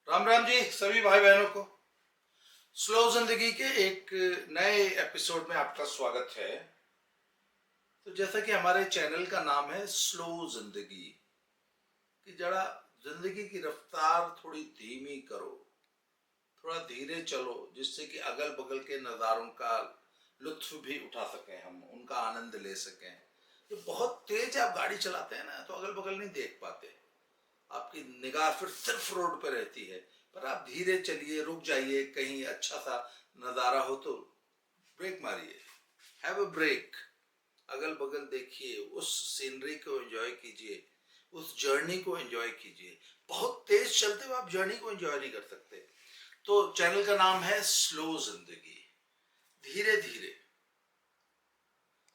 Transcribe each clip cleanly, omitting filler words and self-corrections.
राम राम जी सभी भाई बहनों को। स्लो जिंदगी के एक नए एपिसोड में आपका स्वागत है। तो जैसा कि हमारे चैनल का नाम है स्लो जिंदगी, कि जरा जिंदगी की रफ्तार थोड़ी धीमी करो, थोड़ा धीरे चलो, जिससे कि अगल बगल के नज़ारों का लुत्फ भी उठा सकें, हम उनका आनंद ले सकें। तो बहुत तेज आप गाड़ी चलाते हैं ना, तो अगल बगल नहीं देख पाते, आपकी निगाह फिर सिर्फ रोड पर रहती है। पर आप धीरे चलिए, रुक जाइए, कहीं अच्छा सा नज़ारा हो तो ब्रेक मारिए, हैव अ ब्रेक, अगल बगल देखिए, उस सीनरी को एंजॉय कीजिए, उस जर्नी को एंजॉय कीजिए। बहुत तेज चलते हुए आप जर्नी को एंजॉय नहीं कर सकते। तो चैनल का नाम है स्लो जिंदगी, धीरे धीरे।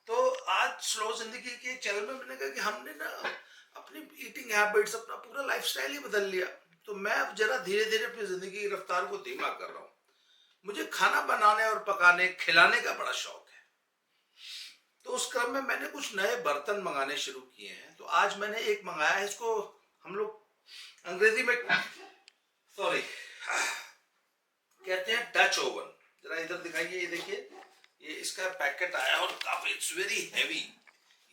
तो आज स्लो जिंदगी के चैनल में मैंने कहा कि हमने ना अपनी ईटिंग हैबिट्स, अपना पूरा लाइफस्टाइल ही बदल लिया। तो मैं अब जरा धीरे धीरे अपनी जिंदगी की रफ्तार को धीमा कर रहा हूँ। मुझे खाना बनाने और पकाने खिलाने का बड़ा शौक है। तो उस क्रम में मैंने कुछ नए बर्तन मंगाने शुरू किए हैं। तो आज मैंने एक मंगाया है, इसको हम लोग अंग्रेजी में सॉरी कहते हैं डच ओवन। जरा इधर दिखाइए, ये देखिए, ये इसका पैकेट आया और काफी इट्स वेरी हैवी।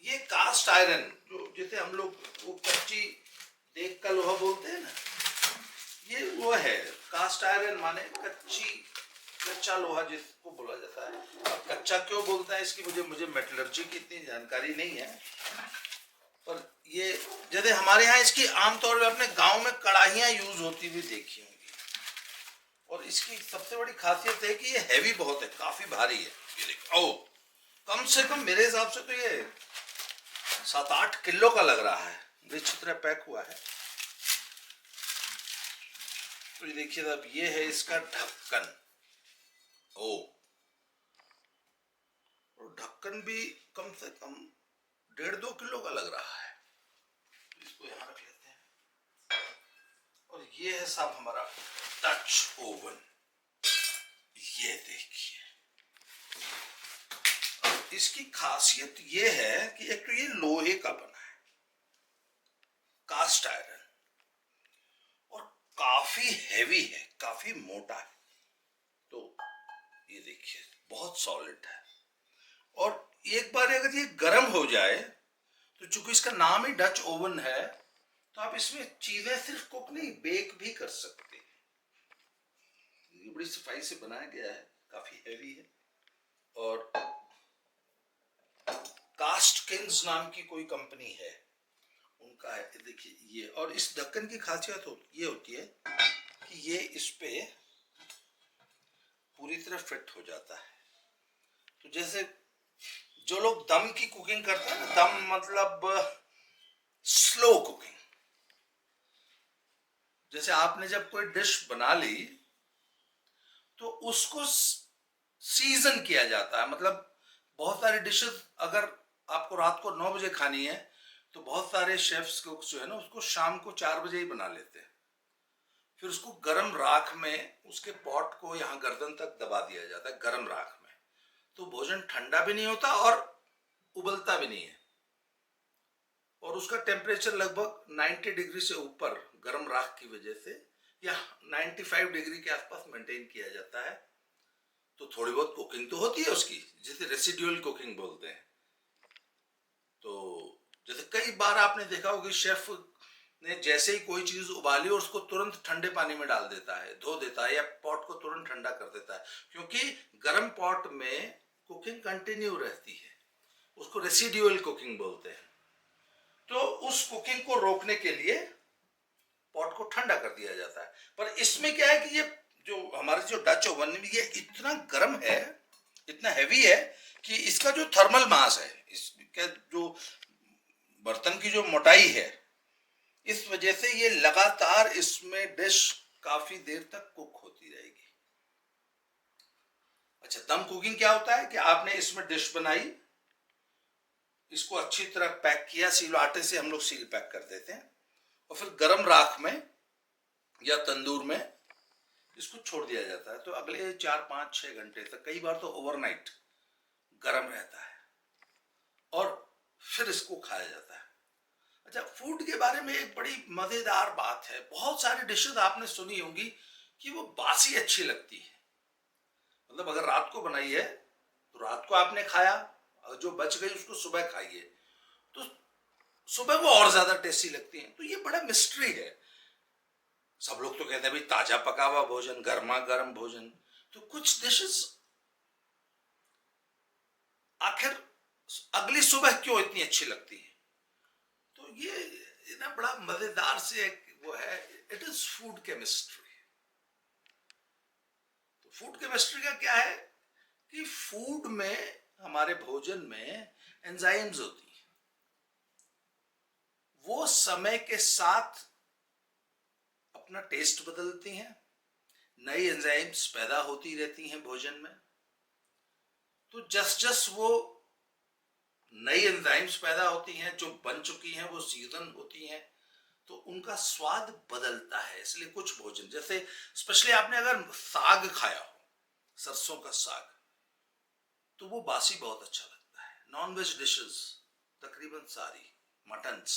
ये कास्ट आयरन, जो जिसे हम लोग वो कच्ची देख का लोहा बोलते हैं ना, ये वो है। कास्ट आयरन माने कच्चा लोहा जिसको बोला जाता है। अब कच्चा क्यों बोलता है इसकी मुझे मेटलर्जी की इतनी जानकारी नहीं है। पर ये जैसे हमारे यहाँ इसकी आमतौर पर अपने गांव में कढ़ाइयाँ यूज होती हुई देखी होंगी। और इसकी सबसे बड़ी खासियत है कि ये हैवी बहुत है, काफी भारी है। ये देखो, ओ कम से कम मेरे हिसाब से तो ये 7-8 किलो का लग रहा है, विचित्र तरह पैक हुआ है। तो ये देखिए, अब ये है इसका ढक्कन। ओ, और ढक्कन भी कम से कम 1.5-2 किलो का लग रहा है। तो इसको यहाँ रख लेते हैं। और ये है साहब हमारा टच ओवन। ये देखिए, इसकी खासियत ये है कि एक तो ये लोहे का बना है, कास्ट आयरन, और काफी हैवी है, काफी मोटा है। तो ये देखिए, बहुत सॉलिड है। और एक बार अगर ये गर्म हो जाए तो चूंकि इसका नाम ही डच ओवन है, तो आप इसमें चीजें सिर्फ कुक नहीं, बेक भी कर सकते हैं। ये बड़ी सफाई से बनाया गया है, काफी हैवी है। और कास्ट किंग्स नाम की कोई कंपनी है, उनका है। देखिए ये, और इस ढक्कन की खासियत ये होती है कि ये इस पे पूरी तरह फिट हो जाता है। तो जैसे जो लोग दम की कुकिंग करते हैं ना, दम मतलब स्लो कुकिंग, जैसे आपने जब कोई डिश बना ली तो उसको सीजन किया जाता है। मतलब बहुत सारी डिशेस अगर आपको रात को 9 बजे खानी है, तो बहुत सारे शेफ्स कुक्स जो है ना, उसको शाम को 4 बजे ही बना लेते हैं। फिर उसको गर्म राख में, उसके पॉट को यहाँ गर्दन तक दबा दिया जाता है गर्म राख में। तो भोजन ठंडा भी नहीं होता और उबलता भी नहीं है। और उसका टेम्परेचर लगभग 90 डिग्री से ऊपर गर्म राख की वजह से, या 95 डिग्री के आसपास मेंटेन किया जाता है। तो थोड़ी बहुत कुकिंग तो होती है उसकी, जिसे रेसिडुअल कुकिंग बोलते हैं। तो जैसे कई बार आपने देखा होगा, शेफ ने जैसे ही कोई चीज उबाली और उसको तुरंत ठंडे पानी में डाल देता है, धो देता है, या पॉट को तुरंत ठंडा कर देता है, क्योंकि गर्म पॉट में कुकिंग कंटिन्यू रहती है। उसको रेसिडुअल कुकिंग बोलते हैं। तो उस कुकिंग को रोकने के लिए पॉट को ठंडा कर दिया जाता है। पर इसमें क्या है कि ये जो हमारे जो डच ओवन में, ये इतना गर्म है, इतना हैवी है, कि इसका जो थर्मल मास है, इसका जो बर्तन की जो मोटाई है, इस वजह से ये लगातार इसमें डिश काफी देर तक कुक होती रहेगी। अच्छा, दम कुकिंग क्या होता है कि आपने इसमें डिश बनाई, इसको अच्छी तरह पैक किया, सीलो आटे से हम लोग सील पैक कर देते हैं, और फिर गर्म राख में या तंदूर में इसको छोड़ दिया जाता है। तो अगले 4-5-6 घंटे तक, कई बार तो ओवरनाइट गर्म रहता है, और फिर इसको खाया जाता है। अच्छा, फूड के बारे में एक बड़ी मजेदार बात है, बहुत सारी डिशेस आपने सुनी होंगी कि वो बासी अच्छी लगती है। मतलब अगर रात को बनाई है तो रात को आपने खाया, और जो बच गई उसको सुबह खाइए तो सुबह वो और ज्यादा टेस्टी लगती है। तो ये बड़ा मिस्ट्री है। सब लोग तो कहते हैं भाई ताजा पका हुआ भोजन, गर्मा गर्म भोजन, तो कुछ डिशेस आखिर अगली सुबह क्यों इतनी अच्छी लगती है। तो ये ना बड़ा मजेदार से एक वो है, इट इज फूड केमिस्ट्री। तो फूड केमिस्ट्री का क्या है कि फूड में, हमारे भोजन में एंजाइम्स होती हैं, वो समय के साथ अपना टेस्ट बदलती हैं, नई एंजाइम्स पैदा होती रहती हैं भोजन में। तो जस जस वो नई एंजाइम्स पैदा होती हैं, जो बन चुकी हैं वो सीजन होती हैं, तो उनका स्वाद बदलता है। इसलिए कुछ भोजन, जैसे स्पेशली आपने अगर साग खाया हो, सरसों का साग, तो वो बासी बहुत अच्छा लगता है। नॉन वेज डिशेस तकरीबन सारी, मटन्स,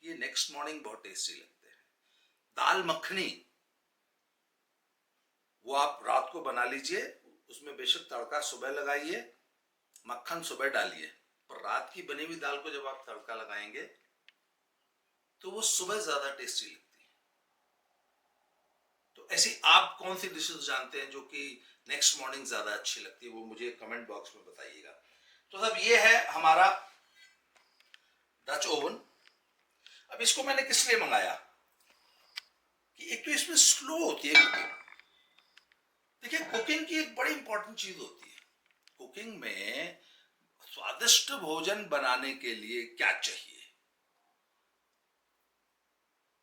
ये नेक्स्ट मॉर्निंग बहुत टेस्टी लगते हैं। दाल मखनी, वो आप रात को बना लीजिए, उसमें बेशक तड़का सुबह लगाइए, मक्खन सुबह डालिए, पर रात की बनी हुई दाल को जब आप तड़का लगाएंगे तो वो सुबह ज्यादा टेस्टी लगती है। तो ऐसी आप कौन सी डिशेस जानते हैं जो कि नेक्स्ट मॉर्निंग ज्यादा अच्छी लगती है, वो मुझे कमेंट बॉक्स में बताइएगा। तो सब ये है हमारा डच ओवन। अब इसको मैंने किस लिए मंगाया कि एक तो इसमें स्लो होती है कुकिंग। देखिए, कुकिंग की एक बड़ी इंपॉर्टेंट चीज होती है। कुकिंग में स्वादिष्ट भोजन बनाने के लिए क्या चाहिए?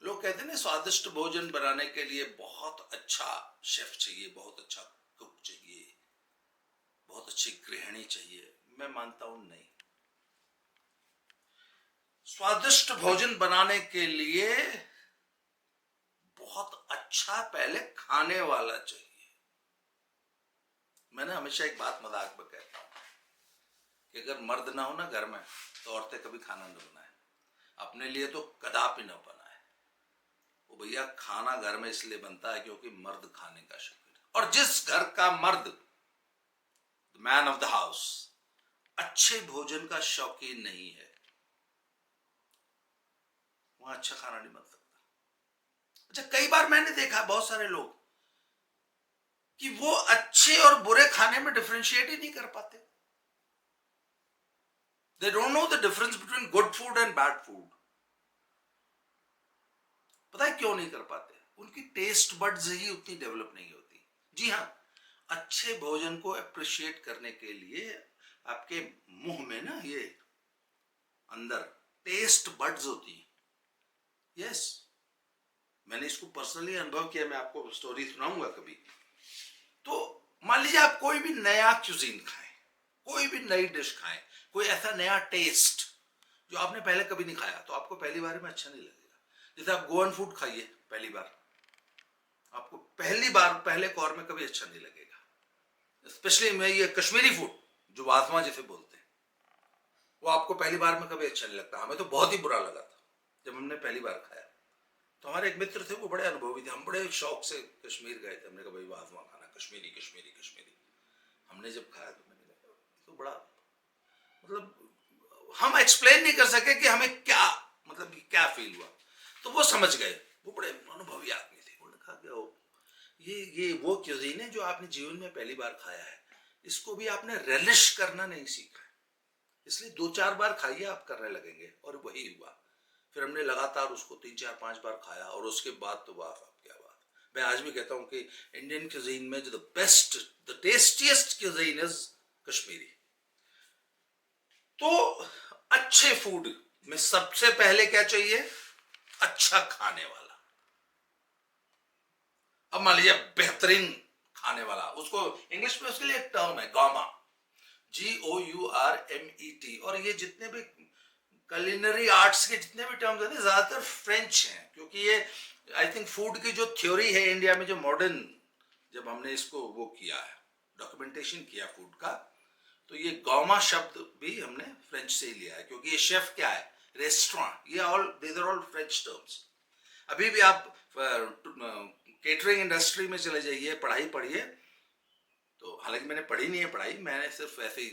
लोग कहते हैं ना, स्वादिष्ट भोजन बनाने के लिए बहुत अच्छा शेफ चाहिए, बहुत अच्छा कुक चाहिए, बहुत अच्छी गृहिणी चाहिए। मैं मानता हूं नहीं। स्वादिष्ट भोजन बनाने के लिए बहुत अच्छा पहले खाने वाला चाहिए। मैंने हमेशा एक बात मजाक में कहता हूं कि अगर मर्द ना हो ना घर में, तो औरतें कभी खाना न बनाए, अपने लिए तो कदापि न बनाए। वो भैया, खाना घर में इसलिए बनता है क्योंकि मर्द खाने का शौकीन है। और जिस घर का मर्द, मैन ऑफ द हाउस, अच्छे भोजन का शौकीन नहीं है, वहां अच्छा खाना नहीं बन सकता। अच्छा, कई बार मैंने देखा बहुत सारे लोग कि वो अच्छे और बुरे खाने में डिफरेंशिएट ही नहीं कर पाते। They don't know the difference between good food and bad food. पता है क्यों नहीं कर पाते? उनकी टेस्ट बड्स ही उतनी डेवलप नहीं होती। जी हाँ, अच्छे भोजन को अप्रिशिएट करने के लिए आपके मुंह में ना, ये अंदर टेस्ट बड्स होती है। यस, मैंने इसको पर्सनली अनुभव किया, मैं आपको स्टोरी सुनाऊंगा कभी। तो मान लीजिए आप कोई भी नया क्यूजीन खाएं, कोई भी नई डिश खाएं, कोई ऐसा नया टेस्ट जो आपने पहले कभी नहीं खाया, तो आपको पहली बार में अच्छा नहीं लगेगा। जैसे आप गोवन फूड खाइए पहली बार, आपको पहली बार पहले कौर में कभी अच्छा नहीं लगेगा। स्पेशली मैं ये कश्मीरी फूड, जो वाजमा जिसे बोलते हैं, वो आपको पहली बार में कभी अच्छा नहीं लगता। हमें तो बहुत ही बुरा लगा था जब हमने पहली बार खाया। तो हमारे एक मित्र थे, वो बड़े अनुभवी थे, हम बड़े शौक से कश्मीर गए थे। हमने कहा भाई वाजमा खाना, कश्मीरी कश्मीरी कश्मीरी। हमने जब खाया तो मैंने कहा तो बड़ा, मतलब हम एक्सप्लेन नहीं कर सके कि हमें क्या, मतलब कि क्या फील हुआ। तो वो समझ गए, वो बड़े अनुभवी आदमी थे। उन्होंने कहा कि ये वो क्यूजीन है जो आपने जीवन में पहली बार खाया है, इसको भी आपने रेलिश करना नहीं सीखा है, इसलिए 2-4 बार खाइए, आप करने लगेंगे। और वही हुआ। फिर हमने लगातार उसको 3-4-5 बार खाया, और उसके बाद तो वाह क्या बात। मैं आज भी कहता हूं कि इंडियन क्यूजीन में जो the tastiest cuisine is Kashmiri. तो अच्छे फूड में सबसे पहले क्या चाहिए? अच्छा खाने वाला। अब मान लीजिए बेहतरीन खाने वाला, उसको इंग्लिश में उसके लिए एक टर्म है, गौमा, GOURMET। और ये जितने भी कलिनरी आर्ट्स के जितने भी टर्म्स हैं, ज्यादातर फ्रेंच हैं, क्योंकि ये आई थिंक फूड की जो थ्योरी है इंडिया में, जो मॉडर्न, जब हमने इसको वो किया है, डॉक्यूमेंटेशन किया फूड का, तो ये गौमा शब्द भी हमने फ्रेंच से ही लिया है। क्योंकि ये शेफ क्या है? रेस्टोरेंट, ये all these are all French terms. अभी भी आप केटरिंग इंडस्ट्री में चले जाइए, पढ़ाई पढ़िए, तो हालांकि मैंने पढ़ी नहीं है पढ़ाई, मैंने सिर्फ ऐसे ही,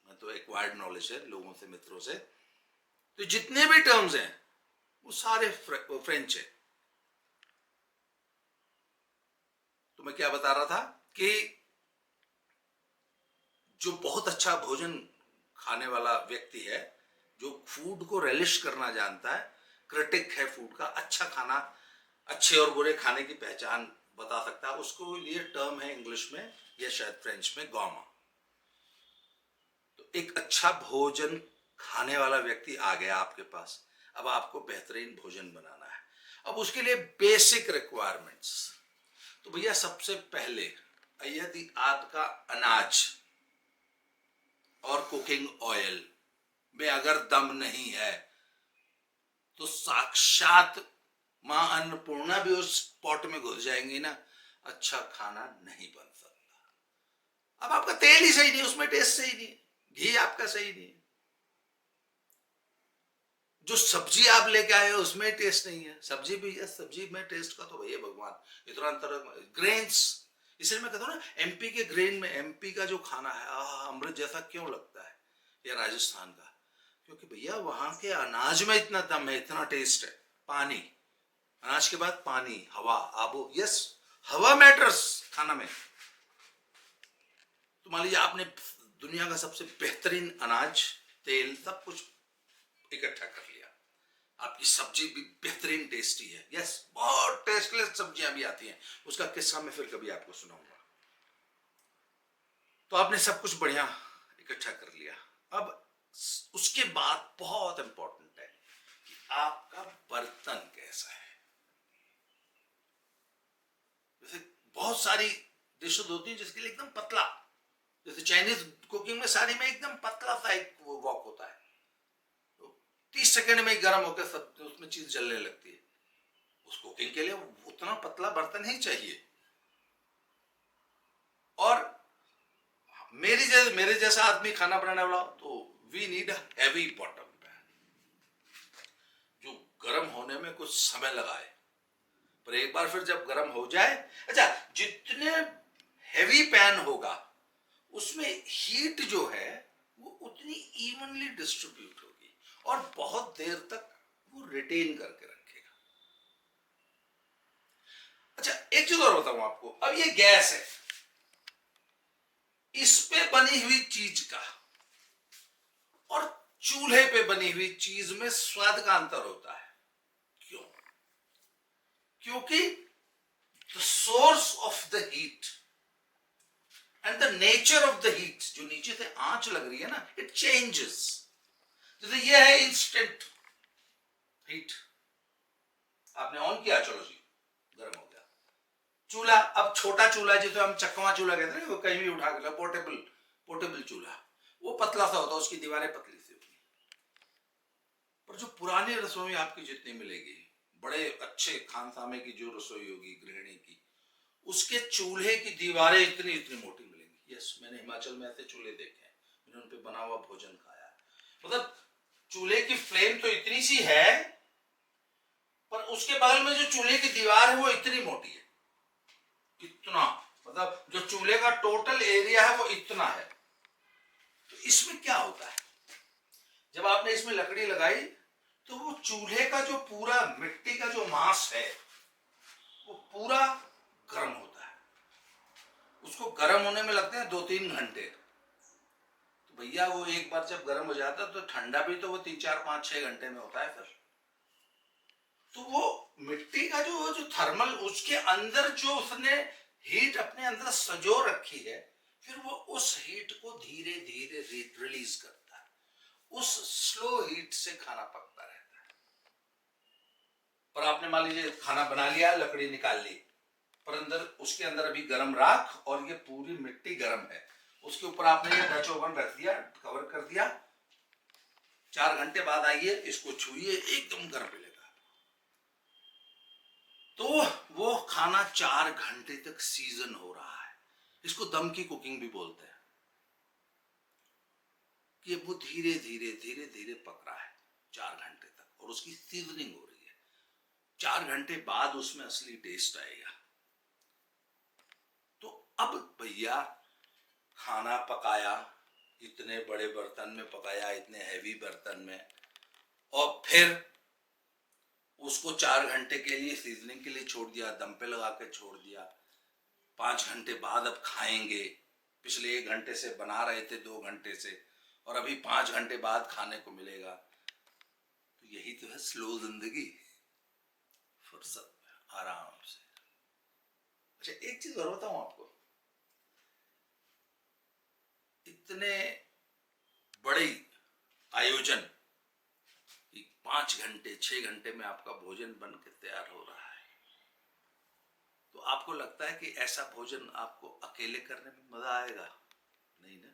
मैं तो एक्वायर्ड नॉलेज है लोगों से, मित्रों से, तो जितने भी टर्म्स हैं वो सारे फ्रेंच है। तो मैं क्या बता रहा था कि जो बहुत अच्छा भोजन खाने वाला व्यक्ति है, जो फूड को रेलिश करना जानता है, क्रिटिक है फूड का, अच्छा खाना, अच्छे और बुरे खाने की पहचान बता सकता है, उसको ये टर्म है इंग्लिश में या शायद फ्रेंच में गौमा। तो एक अच्छा भोजन खाने वाला व्यक्ति आ गया आपके पास, अब आपको बेहतरीन भोजन बनाना है। अब उसके लिए बेसिक रिक्वायरमेंट्स, तो भैया सबसे पहले यदि आपका अनाज और कुकिंग ऑयल में अगर दम नहीं है, तो साक्षात मां अन्नपूर्णा भी उस पॉट में घुस जाएंगी ना, अच्छा खाना नहीं बन सकता। अब आपका तेल ही सही नहीं, उसमें टेस्ट सही नहीं, घी आपका सही नहीं, जो सब्जी आप लेके आए हो उसमें टेस्ट नहीं है, सब्जी भी है, सब्जी में टेस्ट का तो भैया भगवान इतना अंतर। ग्रेन्स, इसलिए मैं कहता हूँ ना, एमपी के ग्रेन में, एमपी का जो खाना है अमृत जैसा क्यों लगता है, या राजस्थान का, क्योंकि भैया वहां के अनाज में इतना दम है, इतना टेस्ट है। पानी, अनाज के बाद पानी, हवा, आबो, यस, हवा मैटर्स खाना में। तो मान लीजिए आपने दुनिया का सबसे बेहतरीन अनाज, तेल, सब कुछ इकट्ठा कर लिया, आपकी सब्जी भी बेहतरीन टेस्टी है, यस, बहुत टेस्टलेस सब्जियां भी आती हैं, उसका किस्सा मैं फिर कभी आपको सुनाऊंगा। तो आपने सब कुछ बढ़िया इकट्ठा कर लिया। अब उसके बाद बहुत इंपॉर्टेंट है कि आपका बर्तन कैसा है। जैसे बहुत सारी डिशेज होती है जिसके लिए एकदम पतला, जैसे चाइनीज कुकिंग में सारी में एकदम पतला सा एक वॉक होता है, 30 सेकंड में ही गर्म होकर सब उसमें चीज जलने लगती है। उस कुकिंग के लिए उतना पतला बर्तन ही चाहिए। और मेरे जैसा आदमी खाना बनाने वाला, तो we need a heavy bottom pan, जो गर्म होने में कुछ समय लगाए, पर एक बार फिर जब गर्म हो जाए, अच्छा, जितने हैवी पैन होगा उसमें हीट जो है वो उतनी इवनली डिस्ट्रीब्यूट होगी और बहुत देर तक वो रिटेन करके रखेगा। अच्छा, एक चीज और बताऊं आपको, अब ये गैस है, इस पे बनी हुई चीज का और चूल्हे पे बनी हुई चीज में स्वाद का अंतर होता है। क्यों? क्योंकि the source of the heat and the nature of the heat, जो नीचे से आंच लग रही है ना, इट चेंजेस। जैसे ये है इंस्टेंट हीट, आपने ऑन किया, चलो जी गर्म हो गया चूल्हा। अब छोटा चूल्हा जिसे हम चकवा चूल्हा कहते हैं, वो कहीं भी उठा कर, पोर्टेबल चूल्हा, वो पतला सा होता है, उसकी दीवारें पतली सी होती है। पर जो पुरानी रसोई आपकी जितनी मिलेगी, बड़े अच्छे खानसामे की जो रसोई होगी गृहिणी की, उसके चूल्हे की दीवारें इतनी इतनी मोटी मिलेंगी। यस, मैंने हिमाचल में ऐसे चूल्हे देखे हैं, मैंने उन पे बना हुआ भोजन खाया है। मतलब चूल्हे की फ्लेम तो इतनी सी है, पर उसके बगल में जो चूल्हे की दीवार है वो इतनी मोटी है, इतना, मतलब जो चूल्हे का टोटल एरिया है वो इतना है। तो इसमें क्या होता है, जब आपने इसमें लकड़ी लगाई तो वो चूल्हे का जो पूरा मिट्टी का जो मांस है वो पूरा गर्म होता है, उसको गर्म होने में लगते हैं 2-3 घंटे। तो भैया वो एक बार जब गर्म हो जाता है तो ठंडा भी तो वो 3-4-5-6 घंटे में होता है। फिर तो वो मिट्टी का जो थर्मल, उसके अंदर जो उसने हीट अपने अंदर सजो रखी है, फिर वो उस हीट को धीरे धीरे रिलीज करता है, उस स्लो हीट से खाना पकता रहता है। पर आपने मान लीजिए खाना बना लिया, लकड़ी निकाल ली, पर अंदर, उसके अंदर अभी गर्म राख और ये पूरी मिट्टी गर्म है, उसके ऊपर आपने ये डच ओवन रख दिया, कवर कर दिया, 4 घंटे बाद आइए, इसको छुइए, एकदम गर्म मिलेगा। तो वो खाना 4 घंटे तक सीजन हो रहा है, इसको दम की कुकिंग भी बोलते हैं, कि वो धीरे धीरे धीरे धीरे पक रहा है। 4 घंटे तक, और उसकी सीजनिंग हो रही है। 4 घंटे बाद उसमें असली टेस्ट आएगा। तो अब भैया खाना पकाया, इतने बड़े बर्तन में पकाया, इतने हैवी बर्तन में, और फिर उसको 4 घंटे के लिए सीजनिंग के लिए छोड़ दिया, दम पे लगा के छोड़ दिया। 5 घंटे बाद अब खाएंगे। पिछले 1 घंटे से बना रहे थे, 2 घंटे से, और अभी 5 घंटे बाद खाने को मिलेगा। तो यही तो है स्लो जिंदगी, फुर्सत में, आराम से। अच्छा, एक चीज और बताऊं आपको, इतने बड़े आयोजन, 5 घंटे 6 घंटे में आपका भोजन बन के तैयार हो रहा है, तो आपको लगता है कि ऐसा भोजन आपको अकेले करने में मजा आएगा? नहीं ना।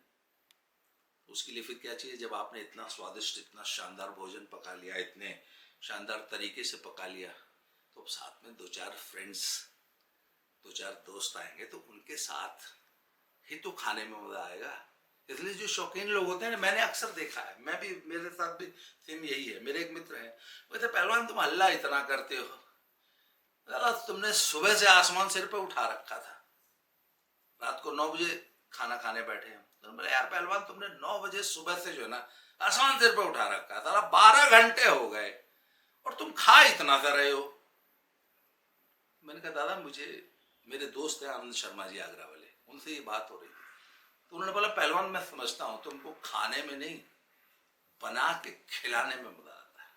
उसके लिए फिर क्या चाहिए? जब आपने इतना स्वादिष्ट, इतना शानदार भोजन पका लिया, इतने शानदार तरीके से पका लिया, तो अब साथ में 2-4 फ्रेंड्स, 2-4 दोस्त आएंगे, तो उनके साथ ही तो खाने में मजा आएगा। इसलिए जो शौकीन लोग होते हैं ना, मैंने अक्सर देखा है, मैं भी, मेरे साथ भी सेम यही है। मेरे एक मित्र है, वो कहते पहलवान तुम हल्ला इतना करते हो, तुमने सुबह से आसमान सिर पे उठा रखा था, रात को 9 बजे खाना खाने बैठे हैं। तो बोले यार पहलवान, तुमने 9 बजे सुबह से जो है ना आसमान सिर पे उठा रखा था, 12 घंटे हो गए और तुम खा इतना सा रहे हो। मैंने कहा दादा, मुझे, मेरे दोस्त हैं आनंद शर्मा जी आगरा वाले, उनसे ये बात हो रही थी, तो उन्होंने बोला पहलवान मैं समझता हूं, तुमको खाने में नहीं, बना के खिलाने में मजा आता है,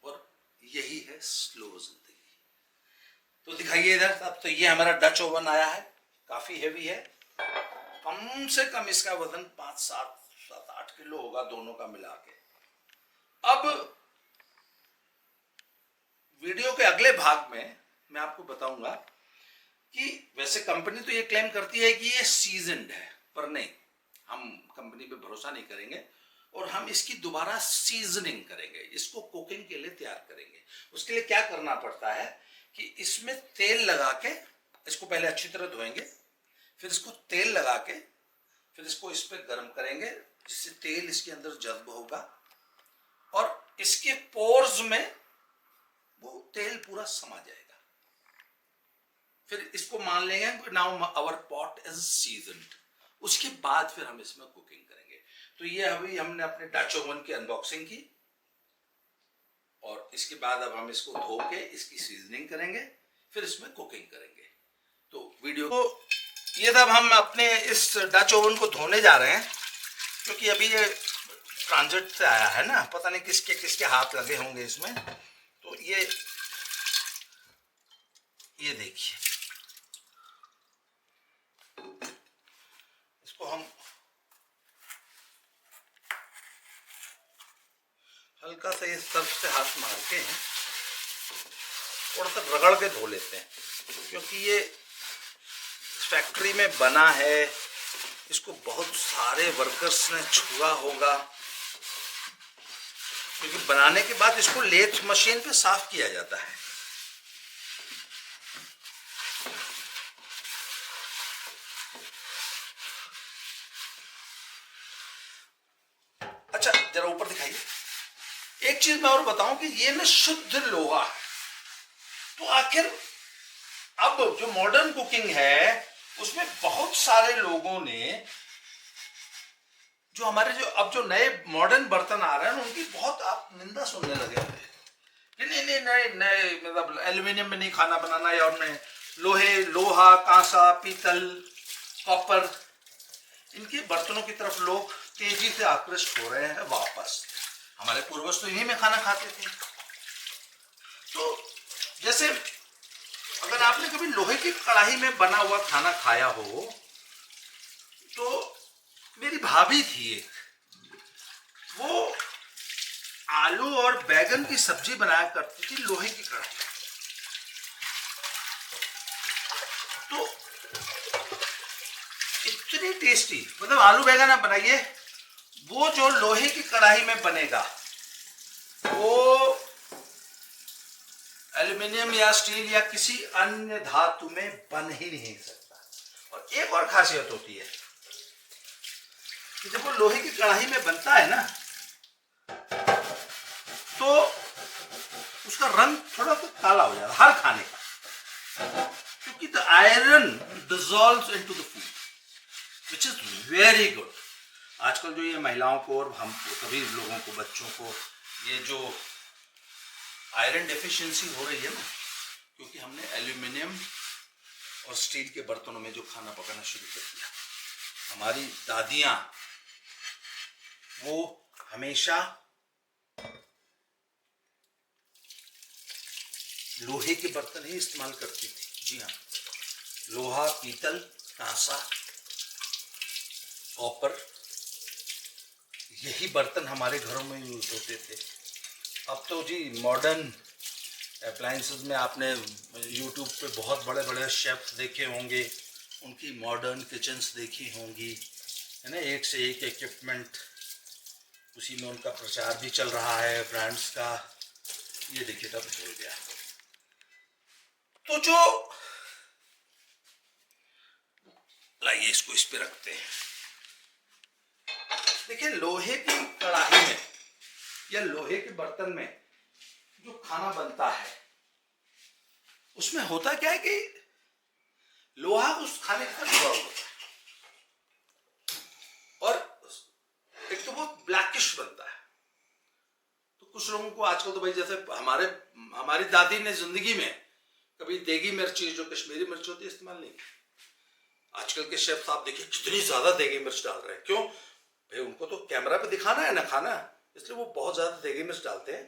और यही है स्लो जिंदगी। तो दिखाइए इधर। अब तो ये हमारा डच ओवन आया है, काफी हेवी है, कम से कम इसका वजन 5-7-8 किलो होगा दोनों का मिला के। अब वीडियो के अगले भाग में मैं आपको बताऊंगा कि वैसे कंपनी तो ये क्लेम करती है कि ये सीजनड है, पर नहीं, हम कंपनी पे भरोसा नहीं करेंगे, और हम इसकी दोबारा सीजनिंग करेंगे, इसको कुकिंग के लिए तैयार करेंगे। उसके लिए क्या करना पड़ता है कि इसमें तेल लगा के, इसको पहले अच्छी तरह धोएंगे, फिर इसको तेल लगा के, फिर इसको इस पर गर्म करेंगे, जिससे तेल इसके अंदर जज्ब होगा, और इसके पोर्स में वो तेल पूरा समा जाएगा। फिर इसको मान लेंगे now our pot is seasoned. उसके बाद फिर हम इसमें कुकिंग करेंगे। तो ये अभी हमने अपने डच ओवन की अनबॉक्सिंग की, और इसके बाद अब हम इसको धो के इसकी सीजनिंग करेंगे, फिर इसमें कुकिंग करेंगे। तो वीडियो को, ये तब हम अपने इस डच ओवन को धोने जा रहे हैं, क्योंकि अभी ये ट्रांजिट से आया है ना, पता नहीं किसके किसके हाथ लगे होंगे इसमें। तो ये देखिए, इसको हम हल्का सा इस सर्फ से हाथ मार के थोड़ा सा रगड़ के धो लेते हैं, क्योंकि ये फैक्ट्री में बना है, इसको बहुत सारे वर्कर्स ने छुआ होगा, क्योंकि बनाने के बाद इसको लेथ मशीन पे साफ किया जाता है। अच्छा, जरा ऊपर दिखाइए। एक चीज मैं और बताऊं कि ये ना शुद्ध लोहा है। तो आखिर अब जो मॉडर्न कुकिंग है उसमें बहुत सारे लोगों ने, जो हमारे जो अब जो नए मॉडर्न बर्तन आ रहे हैं उनकी बहुत आप निंदा सुनने लगे हैं कि नहीं नए मतलब एल्यूमिनियम में नहीं खाना बनाना है, और नहीं लोहे, लोहा, कांसा, पीतल, कॉपर, इनके बर्तनों की तरफ लोग तेजी से आकृष्ट हो रहे हैं वापस। हमारे पूर्वज तो इन्हीं में खाना खाते थे। तो जैसे अगर आपने कभी लोहे की कढ़ाई में बना हुआ खाना खाया हो, तो मेरी भाभी थी एक, वो आलू और बैगन की सब्जी बनाया करती थी लोहे की कढ़ाई। तो इतनी टेस्टी, मतलब आलू बैगन आप बनाइए, वो जो लोहे की कढ़ाई में बनेगा वो एल्यूमिनियम या स्टील या किसी अन्य धातु में बन ही नहीं सकता। और एक और खासियत होती है कि जब वो लोहे की कढ़ाई में बनता है ना, तो उसका रंग थोड़ा सा काला हो जाता है हर खाने का, क्योंकि the iron dissolves into the food which is very good. आजकल जो ये महिलाओं को और हम सभी लोगों को, बच्चों को, ये जो आयरन डेफिशिएंसी हो रही है ना, क्योंकि हमने एल्यूमिनियम और स्टील के बर्तनों में जो खाना पकाना शुरू कर दिया। हमारी दादियां वो हमेशा लोहे के बर्तन ही इस्तेमाल करती थी। जी हाँ, लोहा, पीतल, कांसा, कॉपर, यही बर्तन हमारे घरों में यूज होते थे। अब तो जी मॉडर्न अप्लायंसेस में आपने यूट्यूब पे बहुत बड़े बड़े शेफ्स देखे होंगे, उनकी मॉडर्न किचन्स देखी होंगी, है ना, एक से एक इक्विपमेंट, उसी में उनका प्रचार भी चल रहा है ब्रांड्स का। ये देखिए तब हो गया। तो जो लाइए इसको इस पे रखते हैं। देखिए लोहे की कढ़ाई में या लोहे के बर्तन में जो खाना बनता है उसमें होता क्या है कि लोहा उस खाने के साथ जुड़ा होता है और एक तो वो ब्लैकिश बनता है। तो कुछ लोगों को आजकल तो भाई जैसे हमारी दादी ने जिंदगी में कभी देगी मिर्ची, जो कश्मीरी मिर्च होती है, इस्तेमाल नहीं की। आजकल के शेफ आप देखिए कितनी ज्यादा देगी मिर्च डाल रहे हैं। क्यों भाई? उनको तो कैमरा पे दिखाना है ना खाना, इसलिए वो बहुत ज्यादा देगी मिर्च डालते हैं,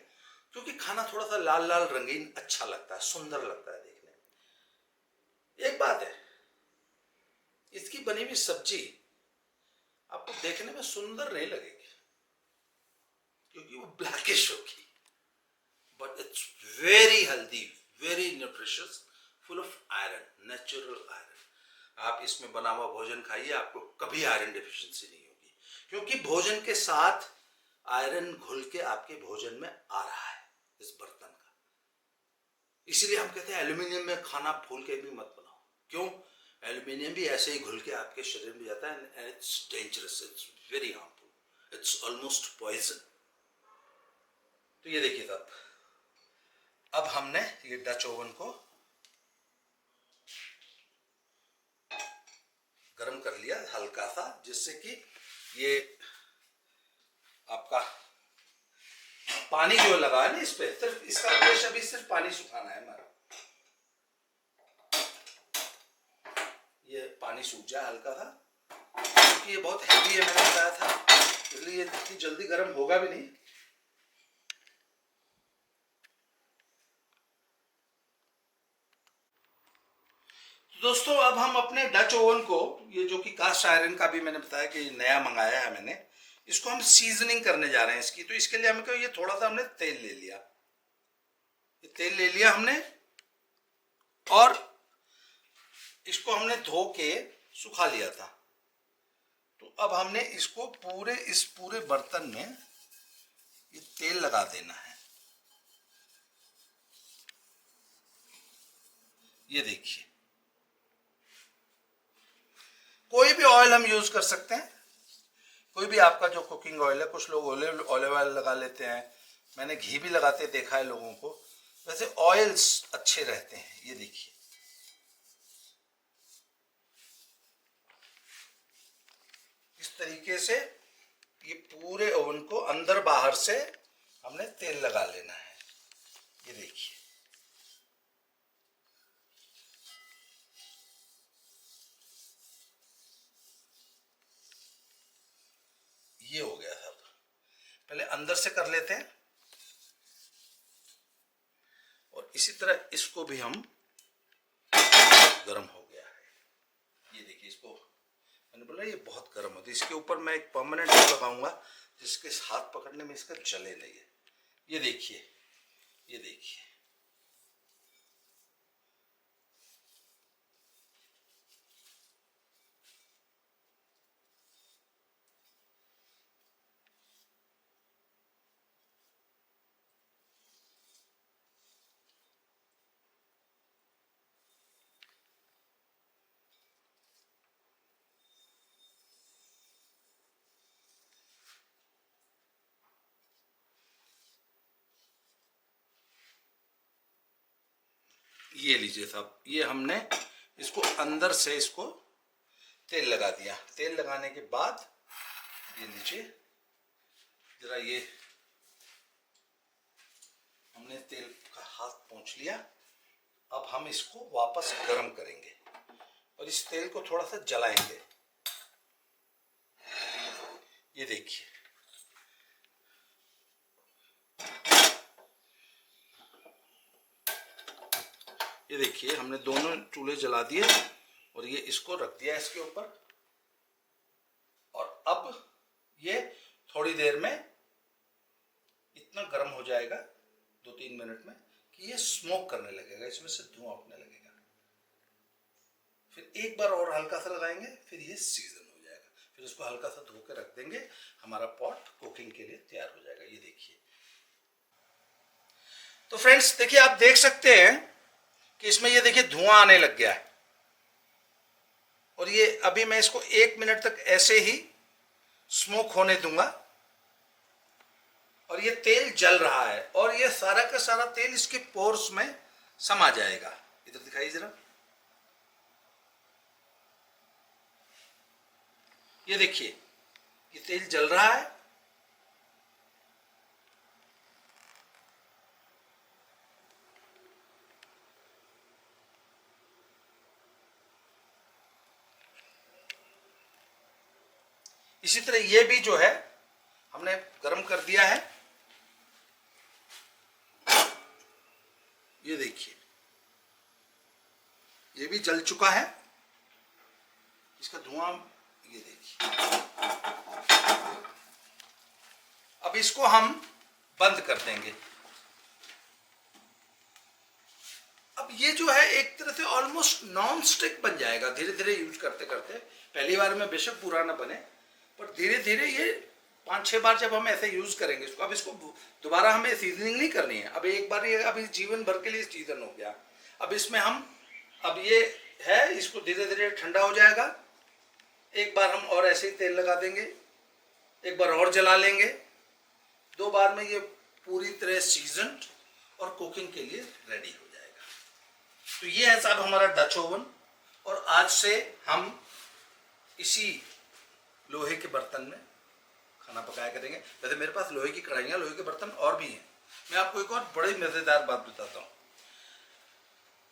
क्योंकि खाना थोड़ा सा लाल लाल रंगीन अच्छा लगता है, सुंदर लगता है देखने में। एक बात है, इसकी बनी हुई सब्जी आपको देखने में सुंदर नहीं लगेगी क्योंकि वो ब्लैकिश होगी, but it's very healthy, very nutritious, full of iron, natural iron. आप इसमें बना हुआ भोजन खाइए, आपको कभी आयरन डेफिशिएंसी नहीं होगी, क्योंकि भोजन के साथ आयरन घुल के आपके भोजन में आ रहा है इस बर्तन का। इसीलिए हम कहते हैं एल्यूमिनियम में खाना भूल के भी मत बनाओ। क्यों? एल्यूमिनियम भी ऐसे ही घुल के आपके शरीर में जाता है and it's dangerous, it's very harmful, it's almost poison. तो ये देखिए साहब, अब हमने ये डच ओवन को गर्म कर लिया हल्का सा, जिससे कि ये आपका पानी जो लगा है ना इस पे, सिर्फ इसका उद्देश्य अभी सिर्फ पानी सुखाना है हमारा। ये पानी सूख जाए हल्का सा, क्योंकि ये बहुत हैवी है, मैंने बताया था, इसलिए ये इतनी जल्दी गर्म होगा भी नहीं। दोस्तों अब हम अपने डच ओवन को, ये जो कि कास्ट आयरन का भी मैंने बताया कि नया मंगाया है मैंने, इसको हम सीजनिंग करने जा रहे हैं इसकी। तो इसके लिए हमको ये थोड़ा सा हमने तेल ले लिया, ये तेल ले लिया हमने, और इसको हमने धो के सुखा लिया था। तो अब हमने इसको इस पूरे बर्तन में ये तेल लगा देना है। ये देखिए, कोई भी ऑयल हम यूज कर सकते हैं, कोई भी आपका जो कुकिंग ऑयल है। कुछ लोग ऑलिव ऑयल लगा लेते हैं, मैंने घी भी लगाते देखा है लोगों को। वैसे ऑयल्स अच्छे रहते हैं। ये देखिए, इस तरीके से ये पूरे ओवन को अंदर बाहर से हमने तेल लगा लेना है। ये देखिए, ये हो गया सब। पहले अंदर से कर लेते हैं, और इसी तरह इसको भी हम, गर्म हो गया है। ये देखिए, इसको मैंने बोला ये बहुत गर्म होती है। इसके ऊपर मैं एक परमानेंट लगाऊंगा जिसके हाथ पकड़ने में इसका जले नहीं है। ये देखिए, ये देखिए, ये लीजिए साहब, ये हमने इसको अंदर से इसको तेल लगा दिया। तेल लगाने के बाद ये लीजिए जरा, ये हमने तेल का हाथ पोंछ लिया। अब हम इसको वापस गर्म करेंगे और इस तेल को थोड़ा सा जलाएंगे। ये देखिए, ये देखिए हमने दोनों चूल्हे जला दिए और ये इसको रख दिया इसके ऊपर। और अब ये थोड़ी देर में इतना गर्म हो जाएगा, 2-3 मिनट में, कि ये स्मोक करने लगेगा, इसमें से धुआं उठने लगेगा। फिर एक बार और हल्का सा लगाएंगे, फिर ये सीजन हो जाएगा। फिर इसको हल्का सा धो के रख देंगे, हमारा पॉट कुकिंग के लिए तैयार हो जाएगा। ये देखिए, तो फ्रेंड्स देखिए, आप देख सकते हैं कि इसमें ये देखिए धुआं आने लग गया है। और ये अभी मैं इसको 1 मिनट तक ऐसे ही स्मोक होने दूंगा। और ये तेल जल रहा है और ये सारा का सारा तेल इसके पोर्स में समा जाएगा। इधर दिखाइए जरा, ये देखिए ये तेल जल रहा है। इसी तरह ये भी जो है हमने गर्म कर दिया है। ये देखिए ये भी जल चुका है, इसका धुआं ये देखिए। अब इसको हम बंद कर देंगे। अब ये जो है एक तरह से ऑलमोस्ट नॉन स्टिक बन जाएगा धीरे धीरे यूज करते करते। पहली बार में बेशक पूरा ना बने, पर धीरे धीरे ये 5-6 बार जब हम ऐसे यूज करेंगे इसको, अब इसको दोबारा हमें सीजनिंग नहीं करनी है। अब एक बार ये अभी जीवन भर के लिए सीजन हो गया। अब इसमें हम, अब ये है, इसको धीरे धीरे ठंडा हो जाएगा। एक बार हम और ऐसे ही तेल लगा देंगे, एक बार और जला लेंगे। 2 बार में ये पूरी तरह सीजन और कुकिंग के लिए रेडी हो जाएगा। तो ये है साहब हमारा डच ओवन। और आज से हम इसी लोहे के बर्तन में खाना पकाया करेंगे। वैसे मेरे पास लोहे की कढ़ाइयाँ, लोहे के बर्तन और भी हैं। मैं आपको एक और बड़ी मजेदार बात बताता हूँ।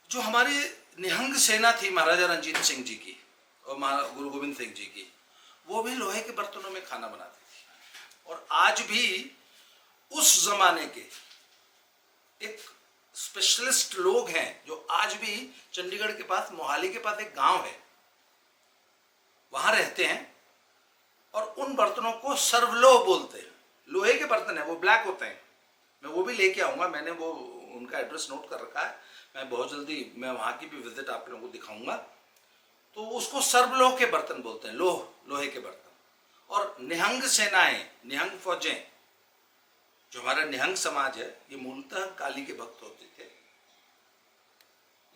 जो हमारी निहंग सेना थी महाराजा रणजीत सिंह जी की और गुरु गोविंद सिंह जी की, वो भी लोहे के बर्तनों में खाना बनाती थी। और आज भी उस जमाने के एक स्पेशलिस्ट लोग हैं जो आज भी चंडीगढ़ के पास, मोहाली के पास एक गांव है, वहां रहते हैं और उन बर्तनों को सर्वलोह बोलते हैं। लोहे के बर्तन है, वो ब्लैक होते हैं। मैं वो भी लेके आऊंगा, मैंने वो उनका एड्रेस नोट कर रखा है। मैं बहुत जल्दी मैं वहां की भी विजिट आप लोगों को दिखाऊंगा। तो उसको सर्वलोह के बर्तन बोलते हैं, लोहे के बर्तन। और निहंग सेनाएं, निहंग फौजें, जो हमारा निहंग समाज है, ये मूलतः काली के भक्त होते थे।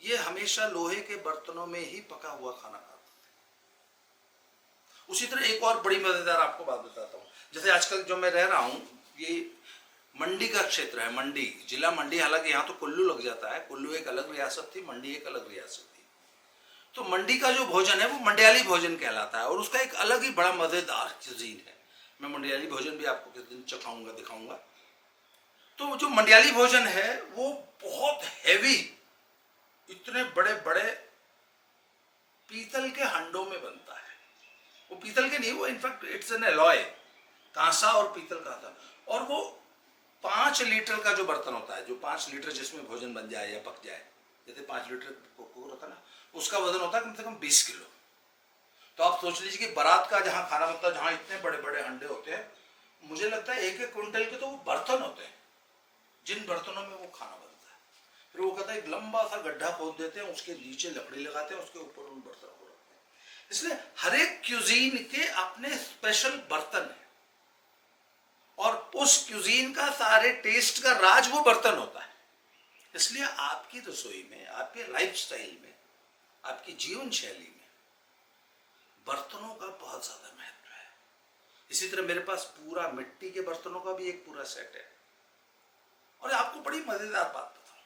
ये हमेशा लोहे के बर्तनों में ही पका हुआ खाना खाते थे। उसी तरह एक और बड़ी मजेदार आपको बात बताता हूँ। जैसे आजकल जो मैं रह रहा हूँ, ये मंडी का क्षेत्र है, मंडी, जिला मंडी। हालांकि यहाँ तो कुल्लू लग जाता है, कुल्लू एक अलग रियासत थी, मंडी एक अलग रियासत थी। तो मंडी का जो भोजन है वो मंडियाली भोजन कहलाता है और उसका एक अलग ही बड़ा मजेदार cuisine है। मैं मंडियाली भोजन भी आपको किस दिन चखाऊंगा, दिखाऊंगा। तो जो मंडियाली भोजन है वो बहुत हैवी, इतने बड़े बड़े पीतल के हंडों में बनता है। वो पीतल के नहीं, वो इनफैक्ट इट्स एन एलॉय, कांसा और पीतल का था। और वो 5 लीटर का जो बर्तन होता है, जो 5 लीटर जिसमें भोजन बन जाए या पक जाए, जैसे 5 लीटर कोको होता है ना, उसका वजन होता है कम से कम 20 किलो। तो आप सोच लीजिए कि बारात का जहाँ खाना बनता है, जहाँ इतने बड़े बड़े अंडे होते हैं, मुझे लगता है 1-1 क्विंटल के तो वो बर्तन होते हैं जिन बर्तनों में वो खाना बनता है। फिर वो कहता है एक लंबा सा गड्ढा खोद देते हैं, उसके नीचे लकड़ी लगाते हैं, उसके ऊपर उन बर्तनों को रखते हैं। इसलिए हर एक क्यूजीन के अपने स्पेशल बर्तन है और उस क्यूजीन का सारे टेस्ट का राज वो बर्तन होता है। इसलिए आपकी रसोई में, आपके लाइफस्टाइल में, आपकी जीवन शैली में बर्तनों का बहुत ज्यादा महत्व है। इसी तरह मेरे पास पूरा मिट्टी के बर्तनों का भी एक पूरा सेट है। और आपको बड़ी मजेदार बात बताऊं,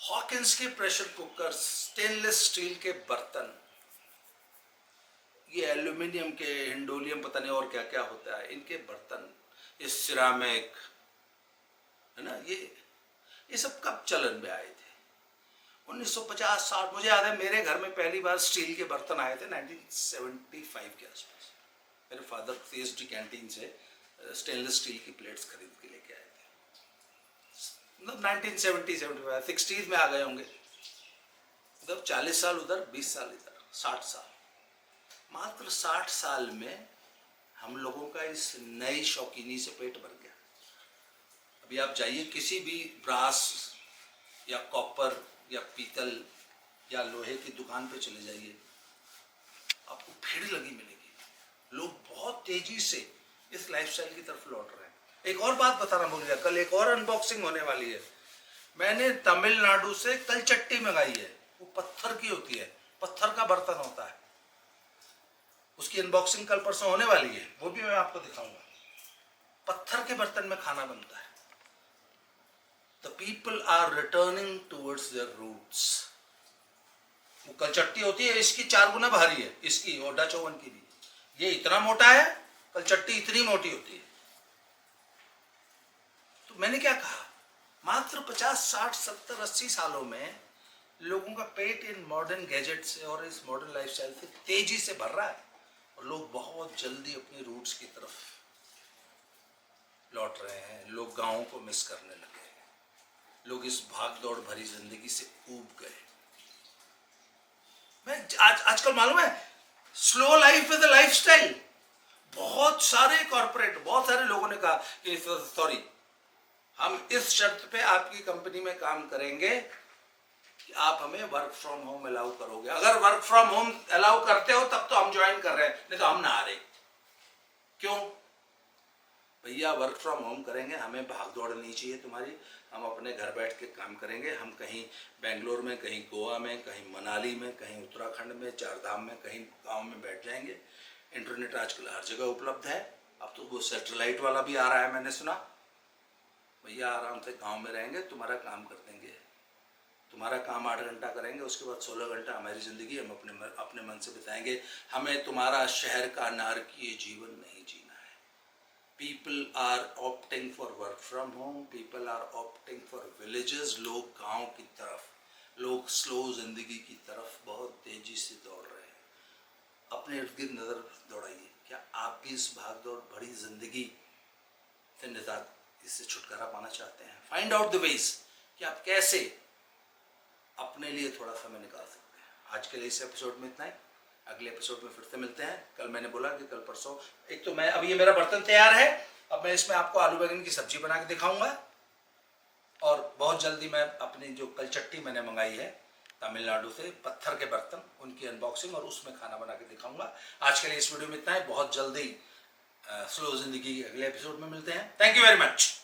हॉकिंस के प्रेशर कुकर, स्टेनलेस स्टील के बर्तन, ये एल्यूमिनियम के, हिंडोलियम, पता नहीं और क्या क्या होता है, इनके बर्तन, ये सिरामिक है ना, ये सब कब चलन में आए थे? 1950-60। मुझे याद है मेरे घर में पहली बार स्टील के बर्तन आए थे 1975 के आसपास। मेरे फादर CSD कैंटीन से स्टेनलेस स्टील की प्लेट्स खरीद के लेके आए थे। मतलब 1970-75, 60s में आ गए होंगे। मतलब 40 साल उधर, 20 साल इधर, 60 साल। मात्र 60 साल में हम लोगों का इस नई शौकीनी से पेट भर गया। अभी आप जाइए किसी भी ब्रास या कॉपर या पीतल या लोहे की दुकान पे चले जाइए, आपको भीड़ लगी मिलेगी। लोग बहुत तेजी से इस लाइफस्टाइल की तरफ लौट रहे हैं। एक और बात बताना भूल गया, कल एक और अनबॉक्सिंग होने वाली है। मैंने तमिलनाडु से कलचट्टी मंगाई है, वो पत्थर की होती है, पत्थर का बर्तन होता है। उसकी अनबॉक्सिंग कल परसों होने वाली है, वो भी मैं आपको दिखाऊंगा। पत्थर के बर्तन में खाना बनता है। The people are returning towards their roots. वो कलचट्टी होती है, इसकी 4 गुना भारी है, इसकी और डच ओवन की भी। ये इतना मोटा है, कलचट्टी इतनी मोटी होती है। तो मैंने क्या कहा, मात्र 50, 60, 70, 80 सालों में लोगों का पेट इन मॉडर्न गैजेट से और इस मॉडर्न लाइफस्टाइल से तेजी से भर रहा है, और लोग बहुत जल्दी अपने रूट्स की तरफ लौट रहे हैं। लोग गाँव को मिस करने लगे, लोग इस भाग दौड़ भरी जिंदगी से ऊब गए। मैं आजकल मालूम है, slow life is the lifestyle. बहुत सारे कॉर्पोरेट, बहुत सारे लोगों ने कहा कि सॉरी, हम इस शर्त पे आपकी कंपनी में काम करेंगे कि आप हमें वर्क फ्रॉम होम अलाउ करोगे। अगर वर्क फ्रॉम होम अलाउ करते हो तब तो हम ज्वाइन कर रहे हैं, नहीं तो हम ना आ रहे। क्यों भैया? वर्क फ्रॉम होम करेंगे, हमें भाग दौड़ नहीं चाहिए तुम्हारी, हम अपने घर बैठ के काम करेंगे। हम कहीं बेंगलोर में, कहीं गोवा में, कहीं मनाली में, कहीं उत्तराखंड में, 4 धाम में, कहीं गांव में बैठ जाएंगे। इंटरनेट आजकल हर जगह उपलब्ध है। अब तो वो सैटेलाइट वाला भी आ रहा है, मैंने सुना। भैया आराम से गांव में रहेंगे, तुम्हारा काम कर देंगे। तुम्हारा काम 8 घंटा करेंगे, उसके बाद 16 घंटा हमारी ज़िंदगी हम अपने मन से बिताएंगे। हमें तुम्हारा शहर का नारकीय जीवन नहीं जीना। People are opting for work from home. People are opting for villages. लोग गांव की तरफ, लोग स्लो जिंदगी की तरफ बहुत तेजी से दौड़ रहे हैं। अपने इर्द गिर्द नजर दौड़ाइए, क्या आप भी इस भाग दौड़ भरी जिंदगी से निजात, इससे छुटकारा पाना चाहते हैं? फाइंड आउट द वेज कि आप कैसे अपने लिए थोड़ा समय निकाल सकते हैं। आज के लिए इस एपिसोड में इतना ही। अगले एपिसोड में फिर से मिलते हैं। कल मैंने बोला कि कल परसों, एक तो मैं, अब ये मेरा बर्तन तैयार है, अब मैं इसमें आपको आलू बैंगन की सब्जी बना के दिखाऊंगा, और बहुत जल्दी मैं अपनी जो कलचट्टी मैंने मंगाई है तमिलनाडु से, पत्थर के बर्तन, उनकी अनबॉक्सिंग और उसमें खाना बना के दिखाऊंगा। आज के लिए इस वीडियो में इतना ही। बहुत जल्दी स्लो जिंदगी के अगले एपिसोड में मिलते हैं। Thank you very much.